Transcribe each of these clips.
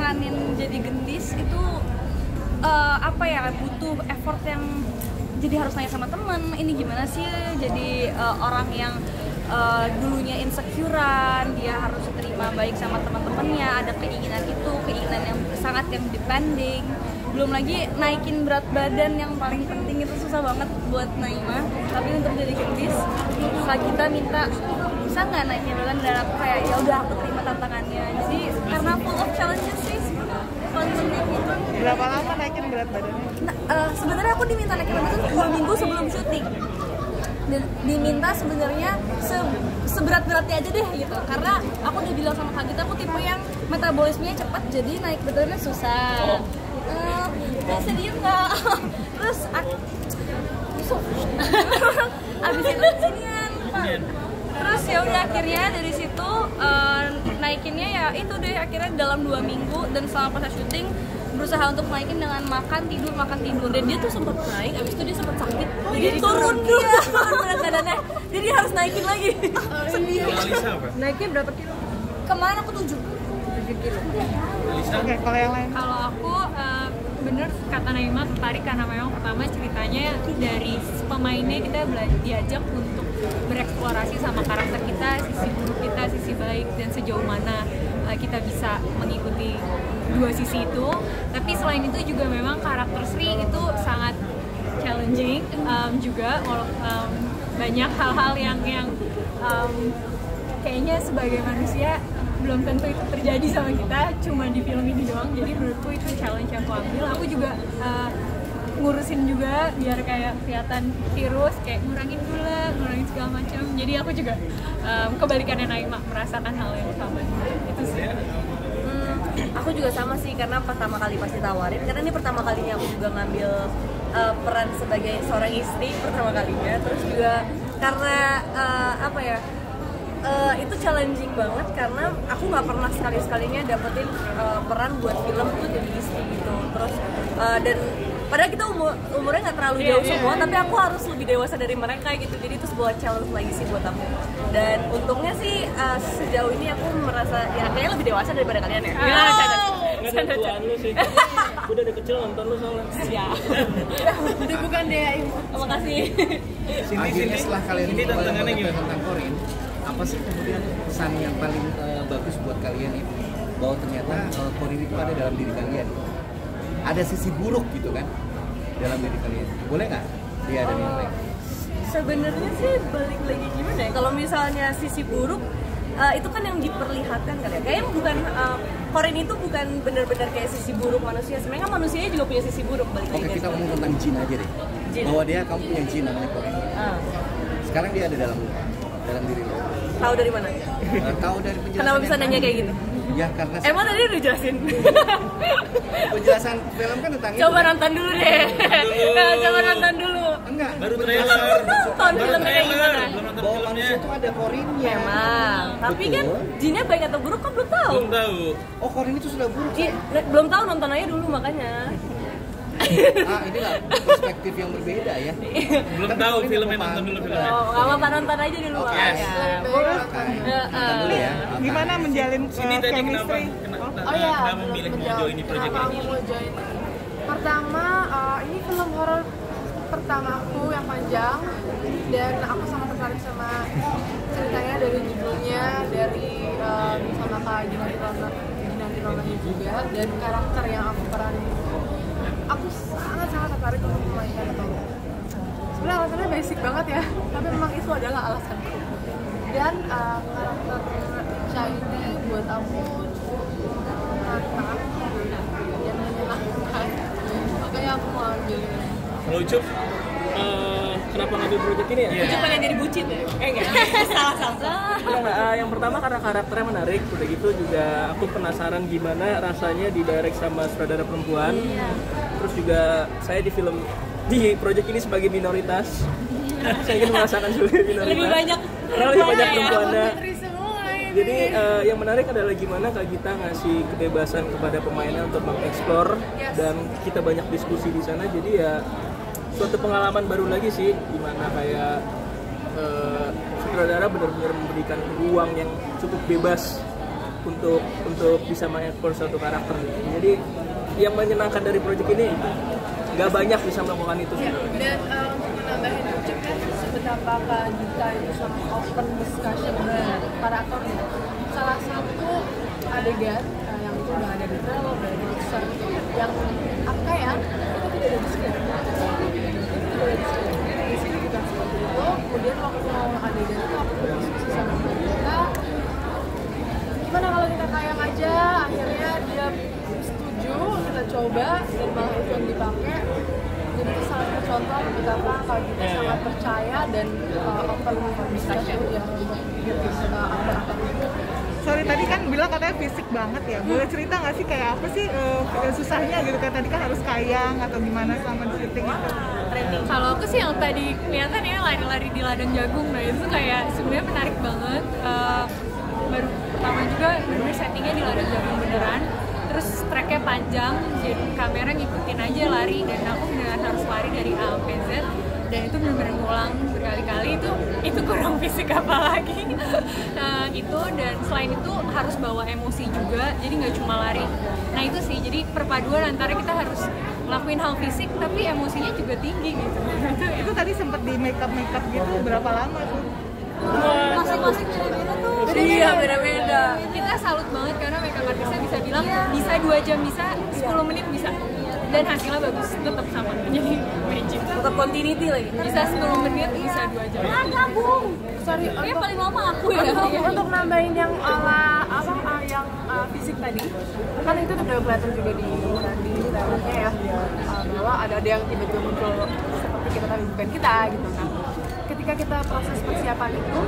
meranin jadi gendis itu apa ya, butuh effort yang jadi harus nanya sama temen, ini gimana sih jadi orang yang dulunya insecurean, dia harus terima baik sama teman-temannya, ada keinginan yang sangat yang depending. Belum lagi naikin berat badan yang paling penting itu susah banget buat Naima. Tapi untuk jadi gendis, Kak kita minta bisa nggak naikin badan, dan aku kayak ya udah aku terima tantangannya. Jadi karena full of challenges sih paling penting itu. Berapa lama naikin berat badannya? Nah, sebenarnya aku diminta naikin berat badan 2 minggu sebelum syuting. Dan diminta sebenarnya seberat-beratnya aja deh gitu, karena aku udah bilang sama Kak Gita, aku tipe yang metabolismenya cepat, jadi naik badannya susah. Bisa diem nggak? Terus abis itu sinian Pak. Terus ya udah akhirnya dari situ naikinnya ya itu deh akhirnya dalam 2 minggu, dan selama proses syuting berusaha untuk naikin dengan makan tidur, dan dia tuh sempat naik, abis itu dia sempat sakit, jadi turun dia berat badannya, jadi harus naikin lagi. Sedih. Naiknya berapa kilo? Kemarin aku 7 kilo. Oke, kalau yang lain? Kalau aku bener kata Naima tertarik karena memang pertama ceritanya dari pemainnya kita diajak untuk bereksplorasi sama karakter kita, sisi buruk kita, sisi baik, dan sejauh mana kita bisa mengikuti dua sisi itu. Tapi selain itu juga memang karakter Sri itu sangat challenging juga, banyak hal-hal yang kayaknya sebagai manusia belum tentu itu terjadi sama kita, cuma di film ini doang. Jadi menurutku itu challenge yang aku ambil. Aku juga ngurusin juga biar kayak kelihatan tirus, kayak ngurangin gula, ngurangin segala macam. Jadi aku juga kebalikannya Naima, merasakan hal yang sama. Itu sih. Aku juga sama sih, karena pertama kali pasti tawarin, karena ini pertama kalinya aku juga ngambil peran sebagai seorang istri pertama kalinya. Terus juga karena apa ya, itu challenging banget karena aku nggak pernah sekali-sekalinya dapetin peran buat film tuh jadi istri gitu. Terus dan padahal kita umurnya nggak terlalu jauh semua, tapi aku harus lebih dewasa dari mereka gitu. Jadi itu sebuah challenge lagi sih buat aku. Dan untungnya sih sejauh ini aku merasa ya kayaknya lebih dewasa daripada kalian ya. Nggak ada tuan lu sih. Gue dari kecil nonton lu soalnya. Ya. Udah bukan deh. Terima kasih. Akhirnya setelah kalian ini tantangannya gimana? Tentang Corin, apa sih kemudian pesan yang paling bagus buat kalian ini, bahwa ternyata Corin itu ada dalam diri kalian, ada sisi buruk gitu kan dalam diri kalian, boleh nggak dia ada yang lain? Sebenarnya sih balik lagi gimana ya, kalau misalnya sisi buruk itu kan yang diperlihatkan kali ya, kayaknya bukan Corin itu bukan benar-benar kayak sisi buruk manusia, sebenarnya kan manusianya juga punya sisi buruk. Balik lagi. Oke, kita ngomong tentang jin aja deh. Jin. Bahwa kamu punya jin namanya Corin. Sekarang dia ada dalam diri lo. Tahu dari mana? Tahu dari penjelasan. Kenapa bisa nanya kayak gitu? Ya karena emang tadi udah jelasin. Penjelasan film kan tentang coba itu. Nonton dulu deh. Coba nonton dulu. Enggak. Baru trailer. Tahun filmnya kayak gimana? Belum nonton Bahwa filmnya. manusia itu ada Corinnya. Emang. Tapi kan jinnya baik atau buruk kan belum tahu. Belum tahu. Oh, Corin itu sudah buruk. Belum tahu, nonton aja dulu makanya. Ini lah perspektif yang berbeda ya. Belum tahu filmnya, nonton dulu filmnya. Oh, nggak apa-apa, nonton aja dulu. Oke. Nonton dulu ya. Gimana menjalin Sini tadi kenapa chemistry? kenapa memilih mau join ini project kenapa ini? aku mau join? Pertama, ini film horor pertama aku yang panjang, dan aku sangat tertarik sama ceritanya dari judulnya, dari sama Kak Ginanti Ronanya juga, dan karakter yang aku peranin itu aku sangat tertarik untuk memainkan itu. Sebenarnya alasannya basic banget ya, tapi memang itu adalah alasanku. Dan karakter Shiny buat aku menarik dan menyenangkan, makanya aku mau ambil ini. Kalau Ucup, kenapa ngambil project ini ya? Ucup pengen jadi bucin ya? Enggak. Salah. Yang pertama karena karakternya menarik, udah gitu juga aku penasaran gimana rasanya didirect sama sutradara perempuan. Terus juga saya di project ini sebagai minoritas. Saya ingin merasakan sebagai minoritas. Lebih banyak perempuannya. Jadi yang menarik adalah gimana Kak Gita ngasih kebebasan kepada pemainnya untuk mengeksplor, dan kita banyak diskusi di sana. Jadi ya suatu pengalaman baru lagi sih, dimana kayak sutradara benar-benar memberikan ruang yang cukup bebas untuk bisa mengeksplor suatu karakter. Jadi yang menyenangkan dari project ini nggak banyak bisa melakukan itu. Dan untuk menambahin Ucup kan seberapa Kak Gita itu sangat open discussion dengan para aktor gitu. Salah satu adegan yang itu udah ada di trailer, udah ada di teaser, yang apa ya, itu tidak ada di script. Di sini kita seperti itu, kemudian waktu mau adegan itu aku berdiskusi sama Gita, gimana kalau kita tayang aja, akhirnya dia setuju, kita coba, dan malah itu yang dipakai. Jadi itu salah satu contoh betapa kalau kita sangat percaya dan open discussion yang untuk aktor-aktor. Sorry, tadi kan bilang katanya fisik banget ya. Boleh cerita nggak sih kayak apa sih susahnya gitu kan? Tadi kan harus kayang atau gimana selama di syuting itu? Kalau aku sih yang tadi kelihatan ya lari-lari di ladang jagung, nah itu kayak sebenarnya menarik banget. Baru pertama juga bener settingnya di ladang jagung beneran. Terus tracknya panjang, jadi kamera ngikutin aja lari, dan aku beneran harus lari dari A sampai Z, dan itu bener-bener ngulang berkali-kali. Itu kurang fisik apa lagi. Nah itu, dan selain itu harus bawa emosi juga, jadi nggak cuma lari. Nah itu sih, jadi perpaduan antara kita harus ngelakuin hal fisik tapi emosinya juga tinggi gitu. Itu tadi sempat di make up gitu berapa lama tuh? Masing-masing beda-beda tuh. Iya, beda-beda. Kita salut banget karena makeup artisnya bisa bilang bisa 2 jam, bisa 10 menit bisa, dan hasilnya bagus, tetap sama, jadi magic. Tetap continuity lagi. Bisa 10 menit, bisa 2 jam. Gabung. Sorry, Kayaknya paling lama aku ya. untuk nambahin yang yang fisik tadi, kan itu udah kelihatan juga di trailernya ya, bahwa ada yang tiba-tiba muncul seperti kita tapi bukan kita gitu. Nah, ketika kita proses persiapan itu,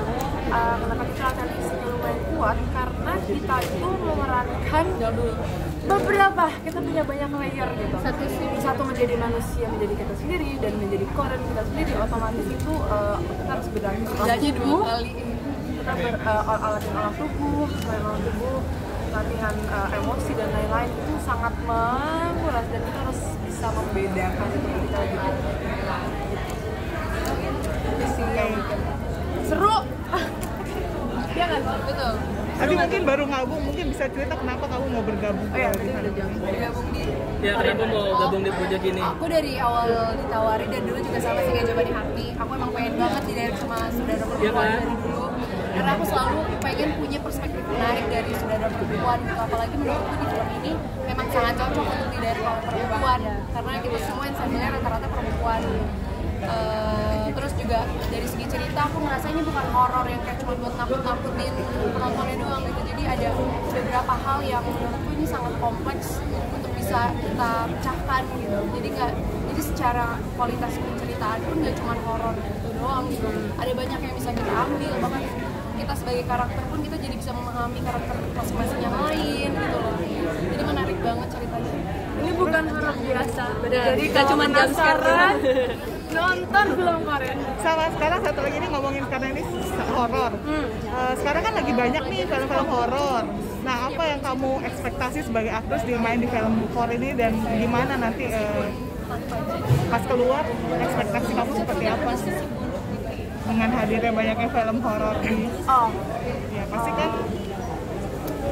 kenapa kita latihan fisiknya lumayan kuat, karena kita itu memerankan beberapa, kita punya banyak layer gitu. Satu menjadi manusia, menjadi kita sendiri, dan menjadi Korean kita sendiri. Otomatis itu kita harus belajar 2 kali. Kita latihan olah tubuh, latihan emosi dan lain-lain, itu sangat menguras, dan kita harus bisa membedakan itu ketika lagi seru. Iya kan? Betul. Tadi mungkin baru gabung, mungkin bisa cerita kenapa kamu mau bergabung? Oh iya, itu udah jauh. Bergabung di Ya kenapa mau gabung di project ini? Aku dari awal ditawari, dan dulu juga sama sih kayak Coba di Hati. Aku emang pengen banget direct sama saudara perempuan dari dulu, karena aku selalu pengen punya perspektif menarik dari saudara perempuan gitu. Apalagi menurutku di film ini memang sangat cocok untuk direct oleh perempuan, karena kita semua ensemble-nya rata-rata perempuan. Terus juga dari segi cerita aku merasa ini bukan horor yang kayak cuma buat nakut-nakutin penontonnya doang gitu. Jadi ada beberapa hal yang menurutku ini sangat kompleks untuk bisa kita pecahkan gitu. Jadi secara kualitas penceritaan pun nggak cuma horor gitu doang gitu. Ada banyak yang bisa kita ambil, bahkan kita sebagai karakter pun kita jadi bisa memahami karakter masing-masing yang lain gitu loh. Jadi menarik banget ceritanya. Ini bukan horor biasa. Jadi gak cuma jam sekarang. Nonton film Korea. Sama sekarang satu lagi nih ngomongin karena ini horor. Sekarang kan lagi banyak nih film-film horor. Nah, apa yang kamu ekspektasi sebagai aktris di main di film horor ini, dan gimana nanti pas keluar ekspektasi kamu seperti apa dengan hadirnya banyaknya film horor di? Ya pasti kan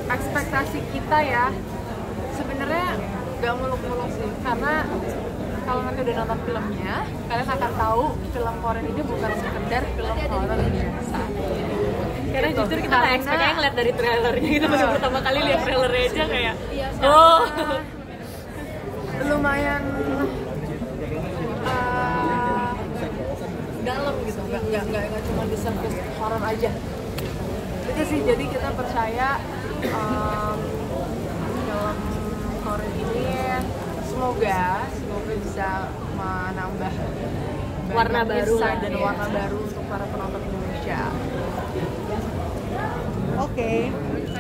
Ekspektasi kita ya sebenarnya gak muluk-muluk sih, karena kalau nanti udah nonton filmnya, kalian akan tahu film Korea ini bukan sekedar film horor biasa. Karena justru kita nggak expect kayak ngeliat dari trailernya gitu, baru pertama kali lihat trailernya aja kayak lumayan dalam gitu, nggak cuma di surface horor aja. Itu sih, jadi kita percaya film horor ini semoga bisa menambah warna baru dan warna baru untuk para penonton Indonesia. Oke.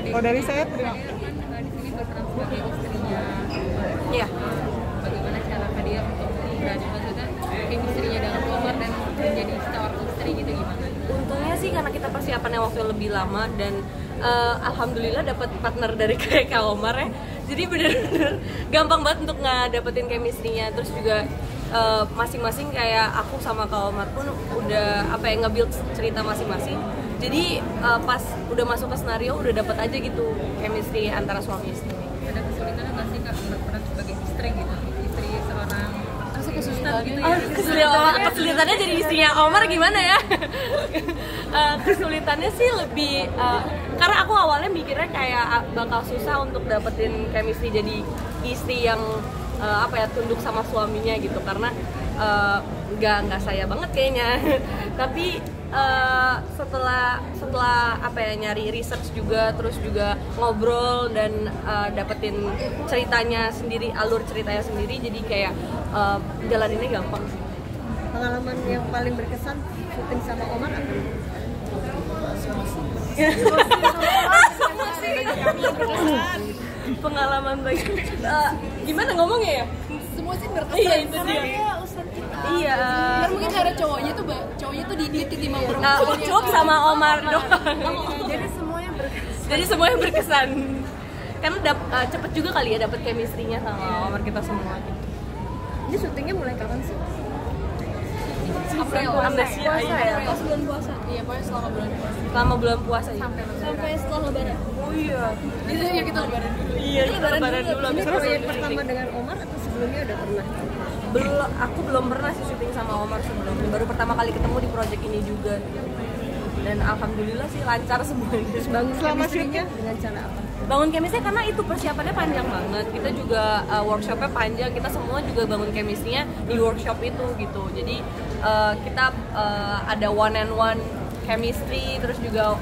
Kalau dari saya terima. Iya. Bagaimana cara dia untuk berani, maksudnya chemistry-nya dengan Komar dan menjadi seorang istri gitu gimana? Untungnya sih karena kita persiapannya waktu lebih lama, dan alhamdulillah dapat partner dari kayak Kak Omar ya. Jadi bener-bener gampang banget untuk dapetin chemistry-nya. Terus juga masing-masing kayak aku sama Kak Omar pun udah nge-build cerita masing-masing. Jadi pas udah masuk ke skenario udah dapat aja gitu chemistry antara suami istri. Ada kesulitannya nggak sih Kak berperan sebagai istri gitu, istri seorang kesulitan gitu ya? Kesulitannya jadi istrinya Omar gimana ya? Kesulitannya sih lebih karena aku awalnya mikirnya kayak bakal susah untuk dapetin chemistry jadi istri yang tunduk sama suaminya gitu, karena nggak saya banget kayaknya. Tapi setelah nyari research juga, terus juga ngobrol dan dapetin ceritanya sendiri, alur ceritanya sendiri, jadi kayak jalaninnya gampang sih. Pengalaman yang paling berkesan syuting sama Omar apa? Pengalaman baik. Gimana ngomongnya ya? Semua sih berkesan. Iya, itu dia. Dia ustadz kita. Iya. Karena mungkin cara cowoknya tuh di ketimbang perempuan. Ucup sama Omar doang. Jadi semuanya berkesan. Jadi semuanya berkesan. Karena cepet juga kali ya dapet chemistry-nya sama Omar kita semua gitu. Ini syutingnya mulai kapan sih? April. Amnesia ya. Pas bulan puasa. Iya, pokoknya selama bulan puasa. Selama bulan puasa ya. Sampai setelah lebaran. Oh iya. Itu ya kita lebaran dulu. Iya, lebaran dulu. Ini Habis itu proyek syuting. pertama dengan Omar atau sebelumnya udah pernah? Aku belum pernah sih syuting sama Omar sebelumnya. Baru pertama kali ketemu di project ini juga. Dan alhamdulillah sih lancar semuanya. Bangun Selama chemistry-nya dengan cara apa? Bangun chemistry karena itu persiapannya panjang banget. Kita juga workshopnya panjang. Kita semua juga bangun chemistry-nya di workshop itu gitu. Jadi kita ada one and one chemistry, terus juga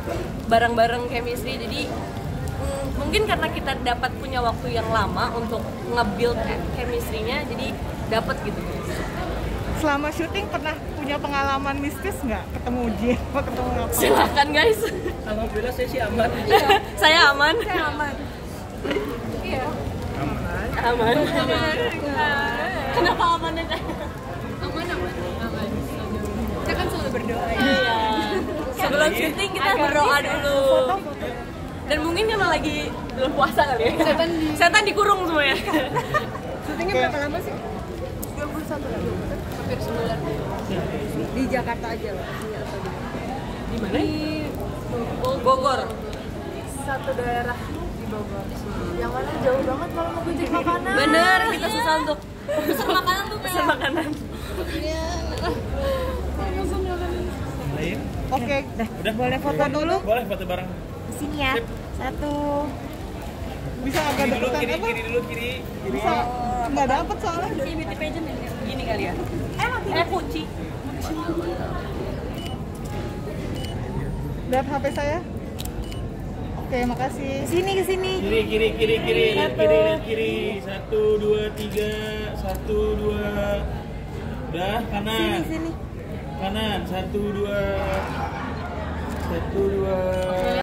bareng-bareng chemistry. Jadi mungkin karena kita dapat punya waktu yang lama untuk nge-build chemistry-nya, jadi dapat gitu. Selama syuting pernah punya pengalaman mistis nggak? Ketemu Jin, ketemu apa? Silakan guys. Alhamdulillah saya sih aman. Saya aman. Iya. Aman. Kenapa amannya? Aman. Kita kan selalu berdoa ya. Iya. Sebelum syuting kita berdoa dulu. Dan mungkin karena lagi belum puasa kali ya. Setan dikurung semua ya. Syutingnya berapa lama sih? 21 lagi. Hampir sebulan. Di Jakarta aja lokasinya atau Di mana? Di Bogor. Satu daerah di Bogor. Yang mana jauh banget kalau mau ngecek makanan. Bener, kita susah untuk Pesan makanan tuh pesan makanan. Oke, Udah? boleh foto dulu? Boleh foto bareng. Sini ya. Satu. Bisa agak Kiri dulu, deketan apa? kiri dulu, kiri. Bisa. Nggak dapet soalnya. Beauty pageant ini. Gini kali ya. Kuci. Lihat HP saya. Oke, makasih. Sini ke sini. Kiri. Lihat kiri. 1, 2, 3. 1, 2. Udah, kanan. Sini. Kanan. 1, 2. 1, 2.